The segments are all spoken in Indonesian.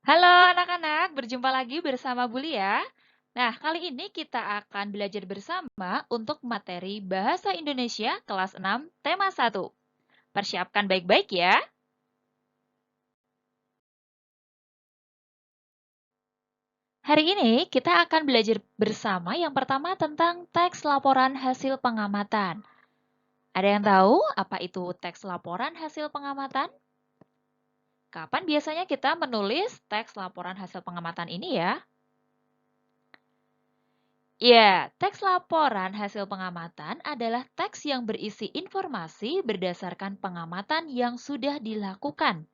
Halo anak-anak, berjumpa lagi bersama Bu Lia. Nah, kali ini kita akan belajar bersama untuk materi Bahasa Indonesia kelas 6, tema 1. Persiapkan baik-baik ya. Hari ini kita akan belajar bersama yang pertama tentang teks laporan hasil pengamatan. Ada yang tahu apa itu teks laporan hasil pengamatan? Kapan biasanya kita menulis teks laporan hasil pengamatan ini ya? Ya, teks laporan hasil pengamatan adalah teks yang berisi informasi berdasarkan pengamatan yang sudah dilakukan.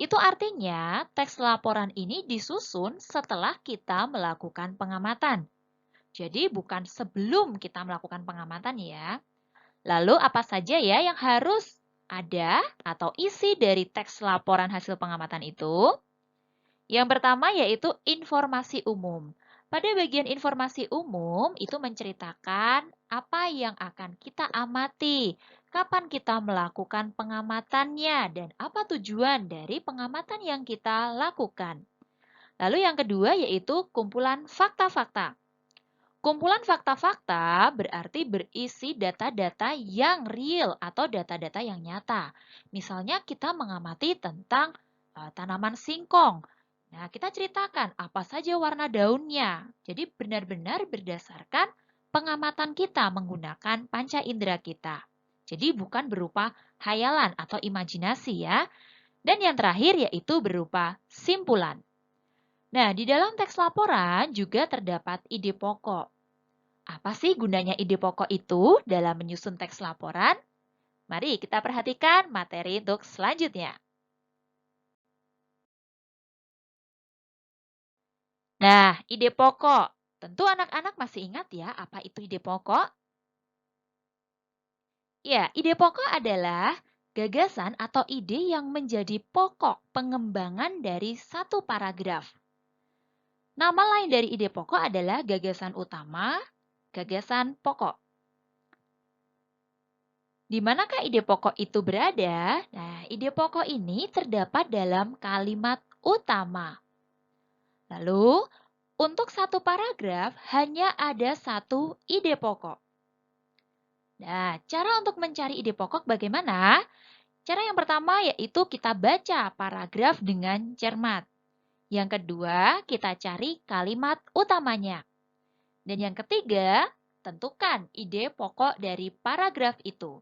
Itu artinya teks laporan ini disusun setelah kita melakukan pengamatan. Jadi bukan sebelum kita melakukan pengamatan ya. Lalu apa saja ya yang harus ada atau isi dari teks laporan hasil pengamatan itu? Yang pertama yaitu informasi umum. Pada bagian informasi umum itu menceritakan apa yang akan kita amati, kapan kita melakukan pengamatannya, dan apa tujuan dari pengamatan yang kita lakukan. Lalu yang kedua yaitu kumpulan fakta-fakta. Kumpulan fakta-fakta berarti berisi data-data yang real atau data-data yang nyata. Misalnya kita mengamati tentang tanaman singkong. Nah, kita ceritakan apa saja warna daunnya. Jadi benar-benar berdasarkan pengamatan kita menggunakan panca indera kita. Jadi bukan berupa hayalan atau imajinasi ya. Dan yang terakhir yaitu berupa simpulan. Nah, di dalam teks laporan juga terdapat ide pokok. Apa sih gunanya ide pokok itu dalam menyusun teks laporan? Mari kita perhatikan materi untuk selanjutnya. Nah, ide pokok. Tentu anak-anak masih ingat ya apa itu ide pokok? Ya, ide pokok adalah gagasan atau ide yang menjadi pokok pengembangan dari satu paragraf. Nama lain dari ide pokok adalah gagasan utama, gagasan pokok. Di manakah ide pokok itu berada? Nah, ide pokok ini terdapat dalam kalimat utama. Lalu, untuk satu paragraf hanya ada satu ide pokok. Nah, cara untuk mencari ide pokok bagaimana? Cara yang pertama yaitu kita baca paragraf dengan cermat. Yang kedua, kita cari kalimat utamanya. Dan yang ketiga, tentukan ide pokok dari paragraf itu.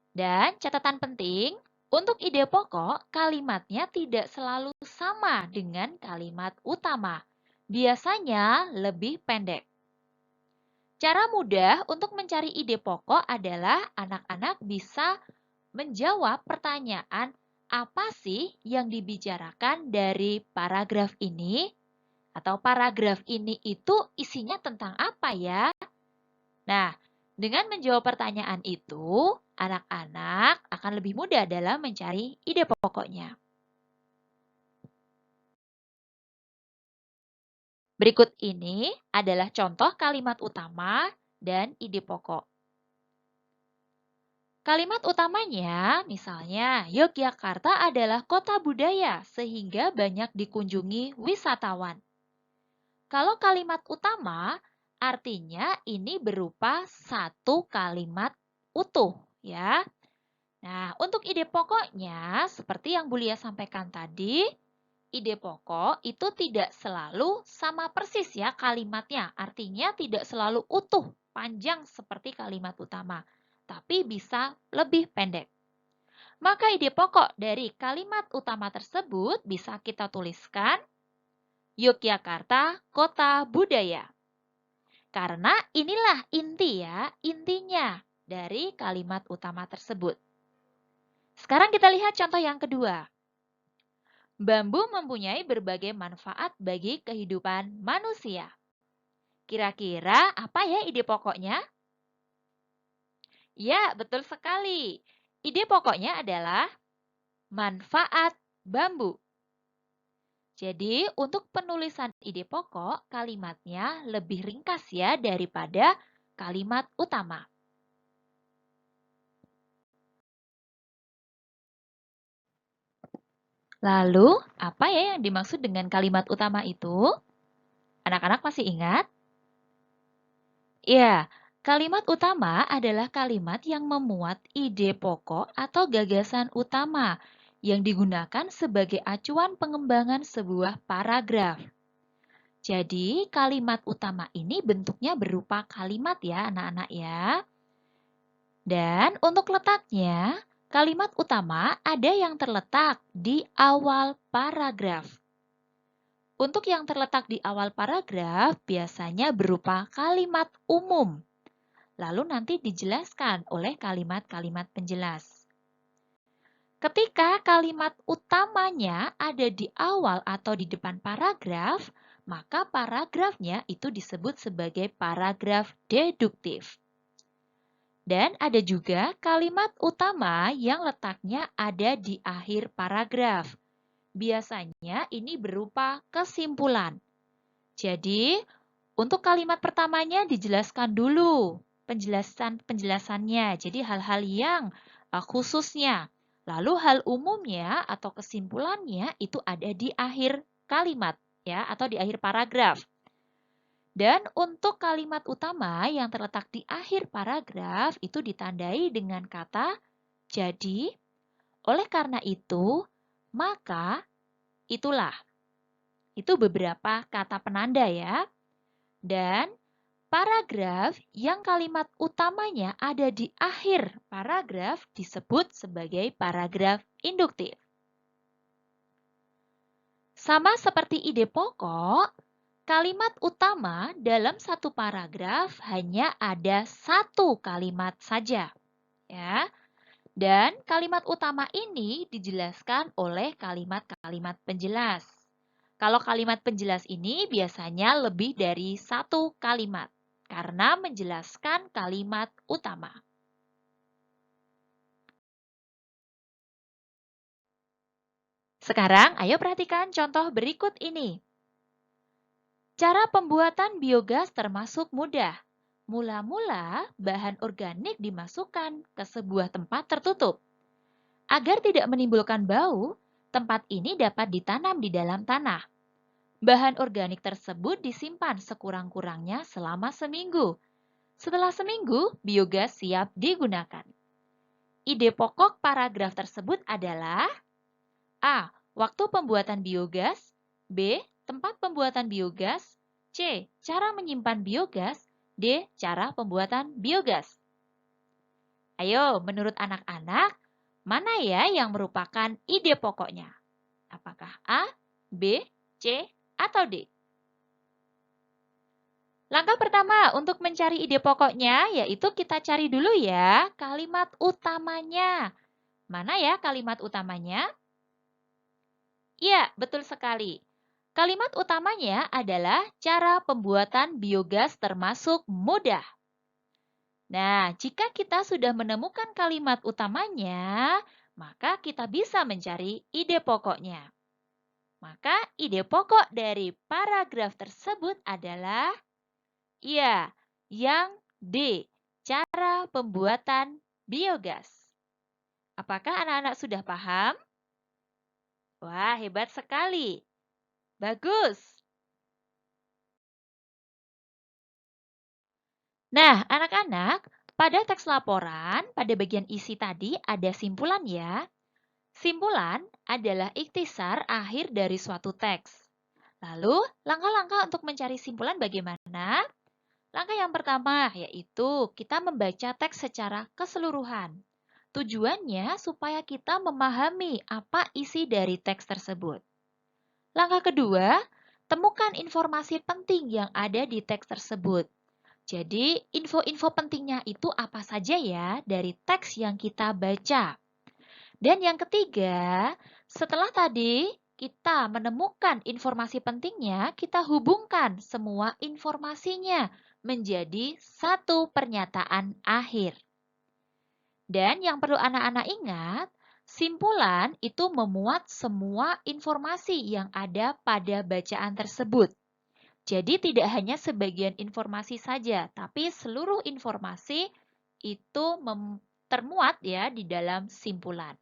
Dan catatan penting, untuk ide pokok, kalimatnya tidak selalu sama dengan kalimat utama. Biasanya lebih pendek. Cara mudah untuk mencari ide pokok adalah anak-anak bisa menjawab pertanyaan apa sih yang dibicarakan dari paragraf ini? Atau paragraf ini itu isinya tentang apa ya? Nah, dengan menjawab pertanyaan itu, anak-anak akan lebih mudah dalam mencari ide pokoknya. Berikut ini adalah contoh kalimat utama dan ide pokok. Kalimat utamanya, misalnya, Yogyakarta adalah kota budaya sehingga banyak dikunjungi wisatawan. Kalau kalimat utama, artinya ini berupa satu kalimat utuh, ya. Nah, untuk ide pokoknya, seperti yang Bulia sampaikan tadi, ide pokok itu tidak selalu sama persis ya kalimatnya. Artinya tidak selalu utuh, panjang seperti kalimat utama, tapi bisa lebih pendek. Maka ide pokok dari kalimat utama tersebut bisa kita tuliskan Yogyakarta, kota budaya. Karena inilah inti ya, intinya dari kalimat utama tersebut. Sekarang kita lihat contoh yang kedua. Bambu mempunyai berbagai manfaat bagi kehidupan manusia. Kira-kira apa ya ide pokoknya? Ya, betul sekali. Ide pokoknya adalah manfaat bambu. Jadi, untuk penulisan ide pokok, kalimatnya lebih ringkas ya daripada kalimat utama. Lalu, apa ya yang dimaksud dengan kalimat utama itu? Anak-anak masih ingat? Ya, kalimat utama adalah kalimat yang memuat ide pokok atau gagasan utama yang digunakan sebagai acuan pengembangan sebuah paragraf. Jadi, kalimat utama ini bentuknya berupa kalimat ya, anak-anak ya. Dan untuk letaknya, kalimat utama ada yang terletak di awal paragraf. Untuk yang terletak di awal paragraf biasanya berupa kalimat umum, lalu nanti dijelaskan oleh kalimat-kalimat penjelas. Ketika kalimat utamanya ada di awal atau di depan paragraf, maka paragrafnya itu disebut sebagai paragraf deduktif. Dan ada juga kalimat utama yang letaknya ada di akhir paragraf. Biasanya ini berupa kesimpulan. Jadi, untuk kalimat pertamanya dijelaskan dulu penjelasannya. Jadi hal-hal yang khususnya. Lalu hal umumnya atau kesimpulannya itu ada di akhir kalimat ya atau di akhir paragraf. Dan untuk kalimat utama yang terletak di akhir paragraf itu ditandai dengan kata jadi, oleh karena itu, maka, itulah. Itu beberapa kata penanda ya. Dan paragraf yang kalimat utamanya ada di akhir paragraf disebut sebagai paragraf induktif. Sama seperti ide pokok, kalimat utama dalam satu paragraf hanya ada satu kalimat saja. Ya. Dan kalimat utama ini dijelaskan oleh kalimat-kalimat penjelas. Kalau kalimat penjelas ini biasanya lebih dari satu kalimat karena menjelaskan kalimat utama. Sekarang ayo perhatikan contoh berikut ini. Cara pembuatan biogas termasuk mudah. Mula-mula, bahan organik dimasukkan ke sebuah tempat tertutup. Agar tidak menimbulkan bau, tempat ini dapat ditanam di dalam tanah. Bahan organik tersebut disimpan sekurang-kurangnya selama seminggu. Setelah seminggu, biogas siap digunakan. Ide pokok paragraf tersebut adalah A. Waktu pembuatan biogas. B. Tempat pembuatan biogas. C. Cara menyimpan biogas. D. Cara pembuatan biogas. Ayo, menurut anak-anak, mana ya yang merupakan ide pokoknya? Apakah A, B, C, atau D? Langkah pertama untuk mencari ide pokoknya yaitu kita cari dulu ya kalimat utamanya. Mana ya kalimat utamanya? Ya, betul sekali. Kalimat utamanya adalah cara pembuatan biogas termasuk mudah. Nah, jika kita sudah menemukan kalimat utamanya, maka kita bisa mencari ide pokoknya. Maka ide pokok dari paragraf tersebut adalah ya, yang D, cara pembuatan biogas. Apakah anak-anak sudah paham? Wah, hebat sekali. Bagus. Nah, anak-anak, pada teks laporan, pada bagian isi tadi ada simpulan ya. Simpulan adalah ikhtisar akhir dari suatu teks. Lalu, langkah-langkah untuk mencari simpulan bagaimana? Langkah yang pertama yaitu kita membaca teks secara keseluruhan. Tujuannya supaya kita memahami apa isi dari teks tersebut. Langkah kedua, temukan informasi penting yang ada di teks tersebut. Jadi, info-info pentingnya itu apa saja ya dari teks yang kita baca. Dan yang ketiga, setelah tadi kita menemukan informasi pentingnya, kita hubungkan semua informasinya menjadi satu pernyataan akhir. Dan yang perlu anak-anak ingat, simpulan itu memuat semua informasi yang ada pada bacaan tersebut. Jadi tidak hanya sebagian informasi saja, tapi seluruh informasi itu termuat ya di dalam simpulan.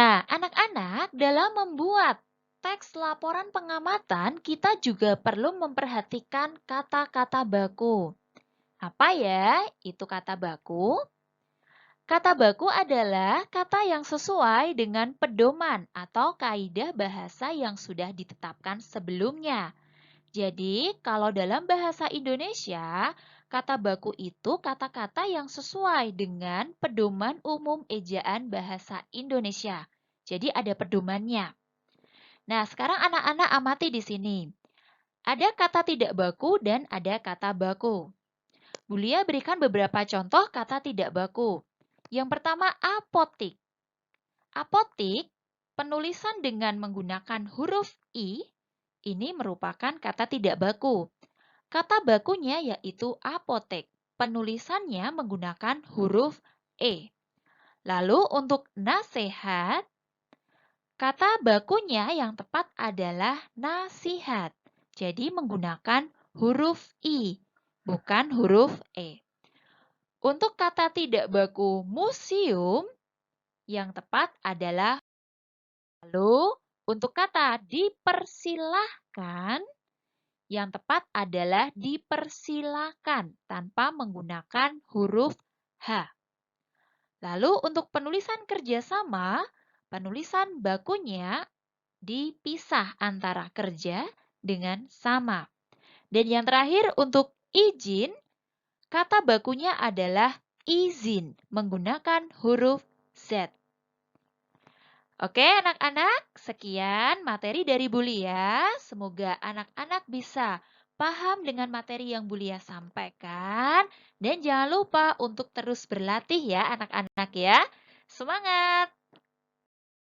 Nah, anak-anak, dalam membuat teks laporan pengamatan, kita juga perlu memperhatikan kata-kata baku. Apa ya itu kata baku? Kata baku adalah kata yang sesuai dengan pedoman atau kaidah bahasa yang sudah ditetapkan sebelumnya. Jadi, kalau dalam bahasa Indonesia, kata baku itu kata-kata yang sesuai dengan pedoman umum ejaan bahasa Indonesia. Jadi, ada pedomannya. Nah, sekarang anak-anak amati di sini. Ada kata tidak baku dan ada kata baku. Bulia berikan beberapa contoh kata tidak baku. Yang pertama, apotik. Apotik, penulisan dengan menggunakan huruf I, ini merupakan kata tidak baku. Kata bakunya yaitu apotek. Penulisannya menggunakan huruf E. Lalu untuk nasihat, kata bakunya yang tepat adalah nasihat. Jadi menggunakan huruf I, bukan huruf E. Untuk kata tidak baku museum, yang tepat adalah. Lalu untuk kata dipersilahkan, yang tepat adalah dipersilakan tanpa menggunakan huruf H. Lalu untuk penulisan kerjasama, penulisan bakunya dipisah antara kerja dengan sama. Dan yang terakhir untuk izin, kata bakunya adalah izin menggunakan huruf Z. Oke, anak-anak, sekian materi dari Bulia. Semoga anak-anak bisa paham dengan materi yang Bulia sampaikan. Dan jangan lupa untuk terus berlatih ya anak-anak ya. Semangat!